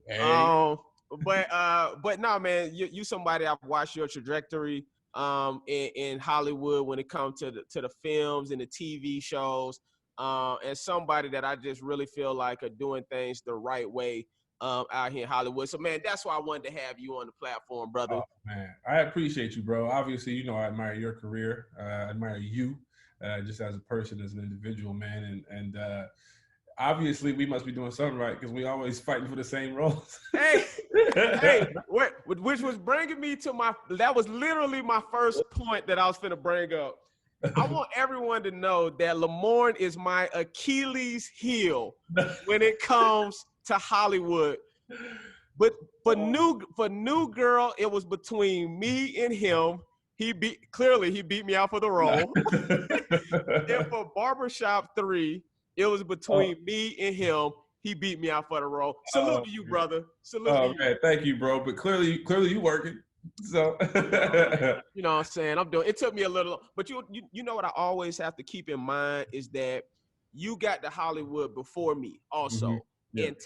Hey. But no, man, you somebody I've watched your trajectory in Hollywood when it comes to the films and the TV shows, and somebody that I just really feel like are doing things the right way out here in Hollywood. So man, that's why I wanted to have you on the platform, brother. Oh man, I appreciate you, bro. Obviously, you know I admire your career. I admire you just as a person, as an individual, man, and obviously we must be doing something right because we always fighting for the same roles. Hey, which was bringing me to that was literally my first point that I was finna bring up. I want everyone to know that Lamorne is my Achilles heel when it comes to Hollywood. But for new girl, it was between me and him. He beat me out for the role. And for Barbershop 3, it was between me and him. He beat me out for the role. Salute to you, brother. Salute to you. Man, thank you, bro. But clearly you working. So you know what I'm saying? I'm doing it. Took me a little, but you know what I always have to keep in mind is that you got to Hollywood before me also. Mm-hmm. Yeah. And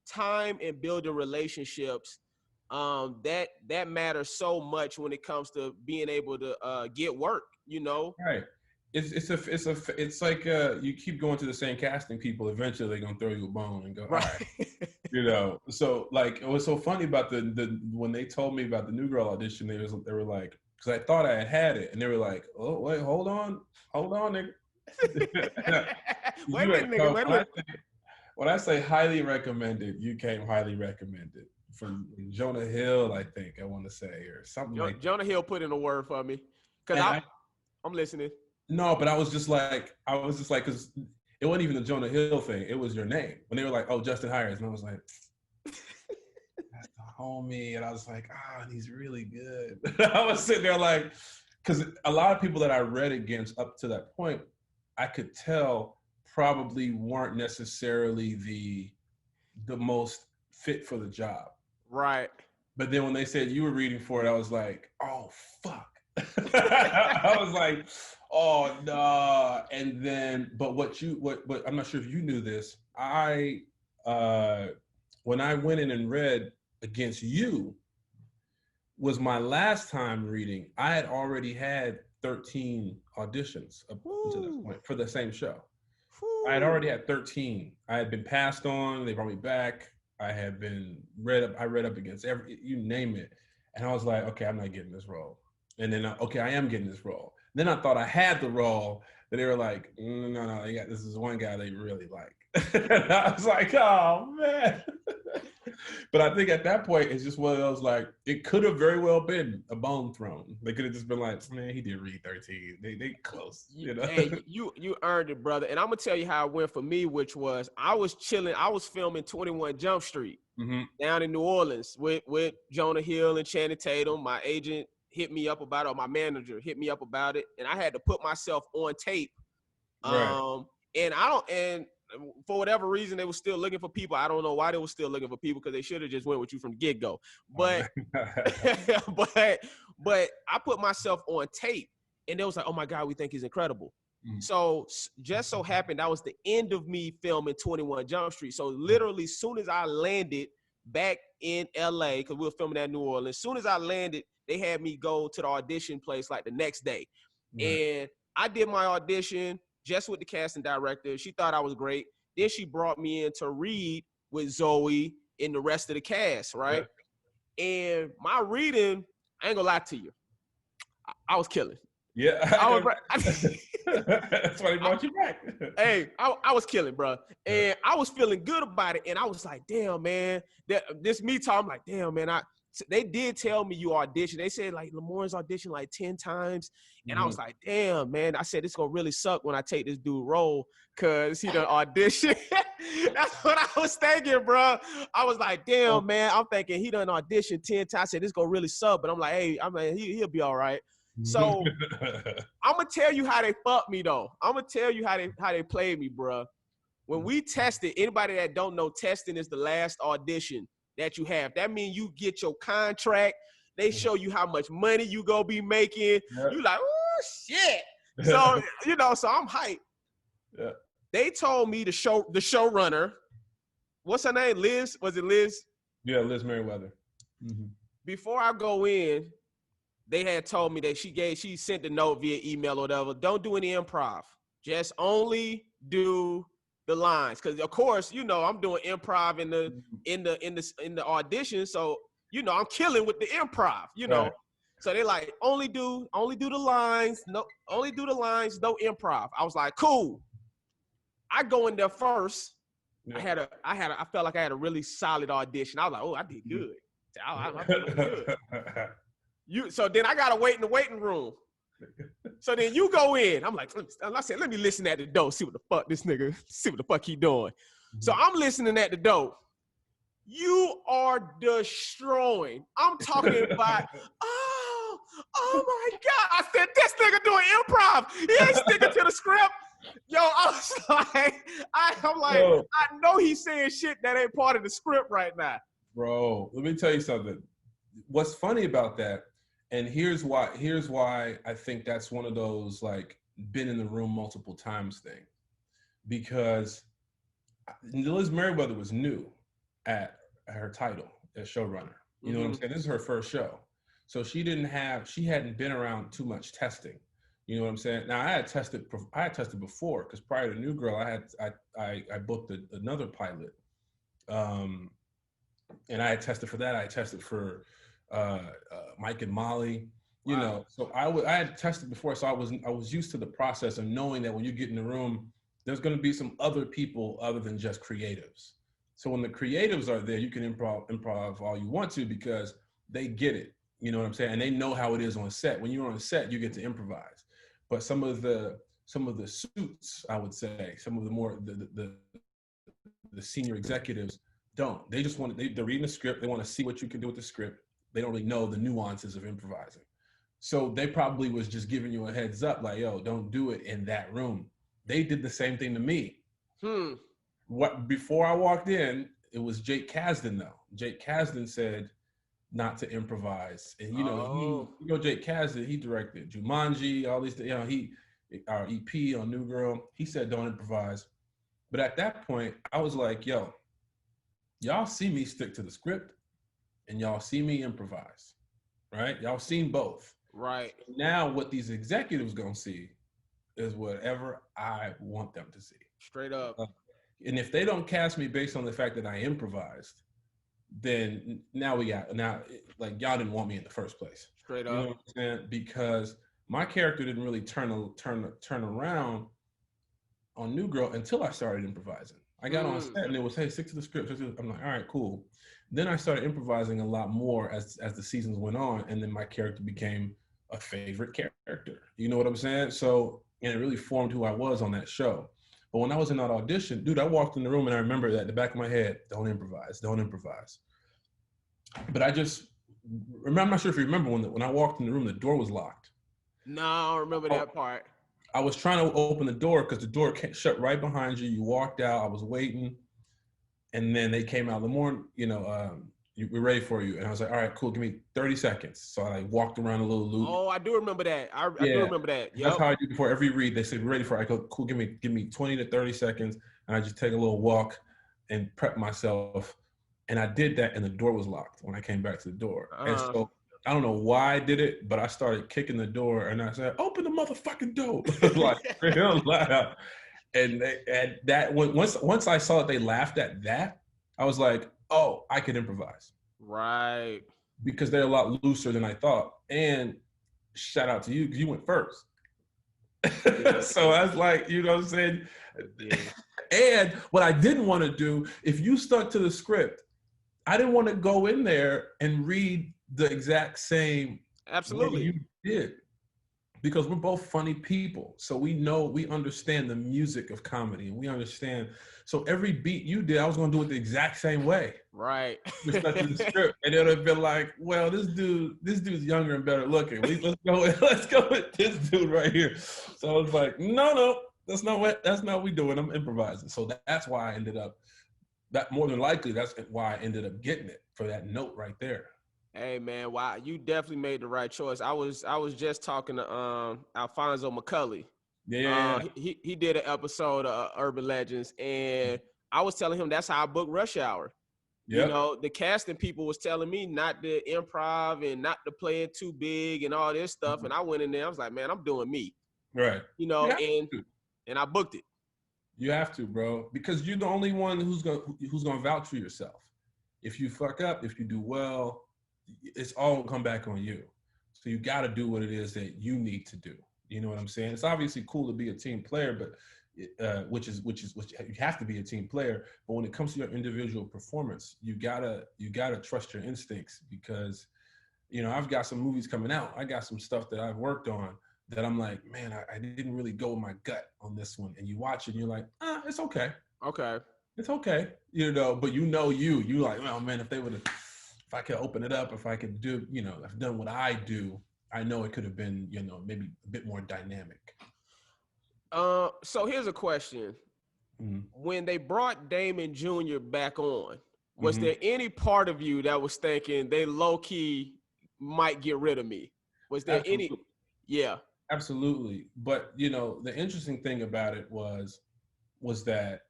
time and building relationships, that matters so much when it comes to being able to get work, you know? Right. It's like you keep going to the same casting people. Eventually, they're gonna throw you a bone and go, right. All right. You know. So like, it was so funny about the when they told me about the New Girl audition. They were like, because I thought I had it, and they were like, oh wait, hold on, nigga. Wait a minute, nigga. When I say highly recommended, you came highly recommended from Jonah Hill. I think I want to say or something like Jonah Hill put in a word for me because I'm listening. No, but I was just like, because it wasn't even the Jonah Hill thing. It was your name. When they were like, oh, Justin Hires. And I was like, that's the homie. And I was like, and he's really good. I was sitting there like, because a lot of people that I read against up to that point, I could tell probably weren't necessarily the most fit for the job. Right. But then when they said you were reading for it, I was like, oh, fuck. I was like, oh no. And then, but I'm not sure if you knew this. When I went in and read against you was my last time reading. I had already had 13 auditions up to this point for the same show. I had already had 13. I had been passed on. They brought me back. I had been I read up against you name it. And I was like, okay, I'm not getting this role. And then, okay, I am getting this role. Then I thought I had the role. Then they were like, no, this is one guy they really like. And I was like, oh, man. But I think at that point, it's just one of those, like, it could have very well been a bone thrown. They could have just been like, man, he did read 13. They close, you know? Hey, you earned it, brother. And I'm going to tell you how it went for me, which was I was chilling. I was filming 21 Jump Street down in New Orleans with Jonah Hill and Channing Tatum. My agent hit me up about it, or my manager hit me up about it, and I had to put myself on tape. Right. And for whatever reason, they were still looking for people. I don't know why they were still looking for people because they should have just went with you from the get-go. But but I put myself on tape, and they was like, oh my God, we think he's incredible. So just so happened that was the end of me filming 21 Jump Street. So literally, soon as I landed back in LA, because we were filming at New Orleans, soon as I landed, they had me go to the audition place like the next day. Right. And I did my audition just with the casting director. She thought I was great. Then she brought me in to read with Zoe and the rest of the cast, right? Yeah. And my reading, I ain't gonna lie to you, I was killing. Yeah. That's why they brought you back. Hey, I was killing, bro. And I was feeling good about it. And I was like, damn, man. This me talking, like, damn, man, they did tell me you auditioned. They said, like, Lamorne's auditioned like 10 times. And I was like, damn, man. I said, it's going to really suck when I take this dude role because he done audition. That's what I was thinking, bro. I was like, damn, man. I'm thinking he done auditioned 10 times. I said, this going to really suck. But I'm like, hey, he'll be all right. So I'm going to tell you how they fucked me, though. I'm going to tell you how they played me, bro. When we tested, anybody that don't know, testing is the last audition that you have. That means you get your contract. They show you how much money you gonna be making. Yep. You like, oh shit. So so I'm hyped. Yeah. They told me the showrunner what's her name? Liz? Was it Liz? Yeah, Liz Merriweather. Mm-hmm. Before I go in, they had told me that she sent the note via email or whatever. Don't do any improv. Just only do the lines. Cause of course, you know, I'm doing improv in the audition. So, you know, I'm killing with the improv, you know. Right. So they like only do the lines, no improv. I was like, cool. I go in there first. Yeah. I felt like I had a really solid audition. I was like, oh, I did good. I'm feeling good. So then I gotta wait in the waiting room. So then you go in. I'm like, I said, let me listen at the door, see what the fuck he doing. So I'm listening at the door. You are destroying. I'm talking about, oh my God. I said, this nigga doing improv. He ain't sticking to the script. Yo, I was like, I know he's saying shit that ain't part of the script right now. Bro, let me tell you something. What's funny about that, and here's why I think that's one of those like been in the room multiple times thing. Because Liz Merriweather was new at her title as showrunner. You know what I'm saying? This is her first show. So she hadn't been around too much testing. You know what I'm saying? Now I had tested before, because prior to New Girl, I booked another pilot. And I had tested for that. I had tested for Mike and Molly, you know. So I had tested before, so I was used to the process of knowing that when you get in the room, there's going to be some other people other than just creatives. So when the creatives are there, you can improv all you want to, because they get it. You know what I'm saying? And they know how it is on set. When you're on set, you get to improvise. But some of the suits, I would say, some of the more the senior executives don't. They just they're reading the script. They want to see what you can do with the script. They don't really know the nuances of improvising. So they probably was just giving you a heads up, like, yo, don't do it in that room. They did the same thing to me. Before I walked in, it was Jake Kasdan though. Jake Kasdan said not to improvise, and you know, Jake Kasdan, he directed Jumanji, all these, you know, our EP on New Girl. He said don't improvise, but at that point, I was like, yo, y'all see me stick to the script, and y'all see me improvise, right? Y'all seen both, right? Now, what these executives gonna see is whatever I want them to see, straight up. And if they don't cast me based on the fact that I improvised, then now like y'all didn't want me in the first place. Straight up. You know what I'm saying? Because my character didn't really turn around on New Girl until I started improvising. I got on set and it was, hey, stick to the script. I'm like, all right, cool. Then I started improvising a lot more as the seasons went on, and then my character became a favorite character. You know what I'm saying? So, and it really formed who I was on that show. But when I was in that audition, dude, I walked in the room and I remember that in the back of my head, don't improvise. But I just remember, I'm not sure if you remember when I walked in the room, the door was locked. No, I don't remember that part. I was trying to open the door because the door shut right behind you. You walked out, I was waiting. And then they came out, Lamorne, you know, we're ready for you. And I was like, all right, cool, give me 30 seconds. So I like walked around a little loop. Oh, I do remember that. I do remember that. Yep. That's how I do before every read. They said, we're ready for it. I go, cool, give me 20 to 30 seconds. And I just take a little walk and prep myself. And I did that, and the door was locked when I came back to the door. And so I don't know why I did it, but I started kicking the door, and I said, open the motherfucking door. Like real loud. And that once I saw that they laughed at that, I was like, oh, I can improvise. Right. Because they're a lot looser than I thought. And shout out to you, because you went first. Yeah. So I was like, you know what I'm saying? Yeah. And what I didn't want to do, if you stuck to the script, I didn't want to go in there and read the exact same absolutely way you did. Because we're both funny people. So we understand the music of comedy, and we understand. So every beat you did, I was going to do it the exact same way. Right. We stuck to the script, and it would have been like, well, this dude's younger and better looking. Let's go with this dude right here. So I was like, no, that's not what we doing. I'm improvising. So that's why I ended up. That more than likely, that's why I ended up getting it for that note right there. Hey man, wow, you definitely made the right choice. I was just talking to Alfonso McCulley. Yeah. He did an episode of Urban Legends, and I was telling him that's how I booked Rush Hour. Yep. You know, the casting people was telling me not to improv and not to play it too big and all this stuff. And I went in there, I was like, man, I'm doing me. Right. You know, and I booked it. You have to, bro, because you're the only one who's gonna vouch for yourself. If you fuck up, if you do well, it's all gonna come back on you. So you got to do what it is that you need to do. You know what I'm saying? It's obviously cool to be a team player, but which you have to be a team player. But when it comes to your individual performance, you gotta trust your instincts, because you know, I've got some movies coming out. I got some stuff that I've worked on that I'm like, man, I didn't really go with my gut on this one. And you watch it and you're like, it's okay. Okay. It's okay. You know, but you like, oh man, if I could open it up, if I could do, you know, I've done what I do, I know it could have been, you know, maybe a bit more dynamic. So here's a question. Mm-hmm. When they brought Damon Jr. back on, was there any part of you that was thinking they low-key might get rid of me? Was there any? Yeah. Absolutely. But, you know, the interesting thing about it was that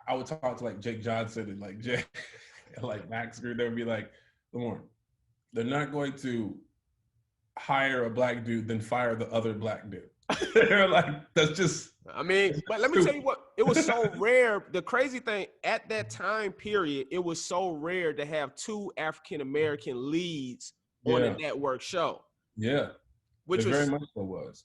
I would talk to like Jake Johnson and like Jay, and like Max Greer. They would be like, Lamorne, they're not going to hire a black dude then fire the other black dude. They're like, that's just. I mean, but let me tell you what, it was so rare. The crazy thing at that time period, it was so rare to have two African-American leads on a network show. Yeah. Which it very much so was.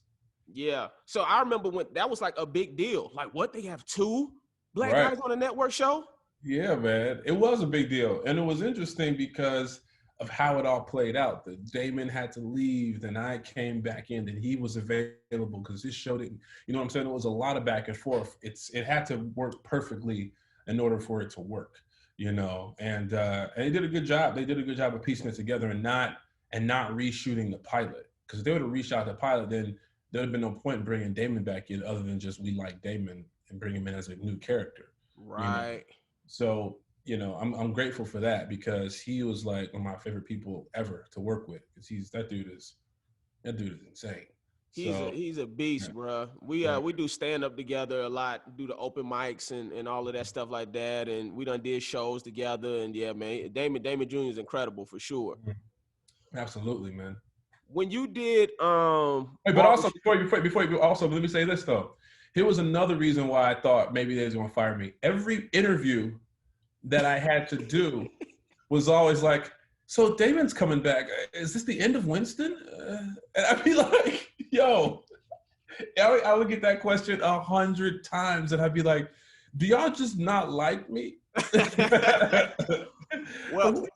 Yeah. So I remember when that was like a big deal. Like, what, they have two black guys on a network show? Yeah, man. It was a big deal. And it was interesting because of how it all played out. That Damon had to leave, then I came back in, and he was available because this show didn't, you know what I'm saying? It was a lot of back and forth. It had to work perfectly in order for it to work, you know. And they did a good job. They did a good job of piecing it together and not reshooting the pilot. Because if they would have reshot the pilot, then there would have been no point in bringing Damon back in other than just we like Damon and bring him in as a new character. Right. You know? So, you know, I'm grateful for that, because he was like one of my favorite people ever to work with. Because that dude is insane. He's a beast, bro. We do stand up together a lot, do the open mics and all of that stuff like that, and we done did shows together. And yeah, man, Damon Jr. is incredible for sure. Absolutely, man. When you did but also before you also, let me say this though. Here was another reason why I thought maybe they was gonna fire me. Every interview that I had to do was always like, so Damon's coming back. Is this the end of Winston? And I'd be like, yo, I would get that question 100 times, and I'd be like, do y'all just not like me? Well,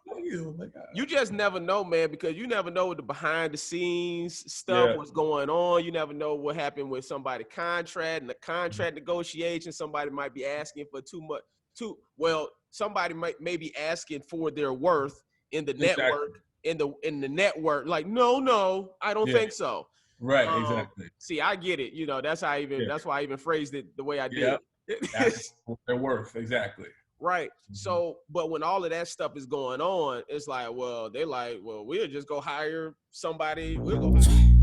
you just never know, man, because you never know what the behind the scenes stuff was going on. You never know what happened with somebody's contract and the contract negotiation. Somebody might be asking for too much. Somebody might be asking for their worth in the network, in the network. Like, no, I don't think so. Right, exactly. See, I get it. You know, that's why I even phrased it the way I did. That's their worth, exactly. Right. So, but when all of that stuff is going on, it's like, well, they're like, well, we'll just go hire somebody. We'll go hire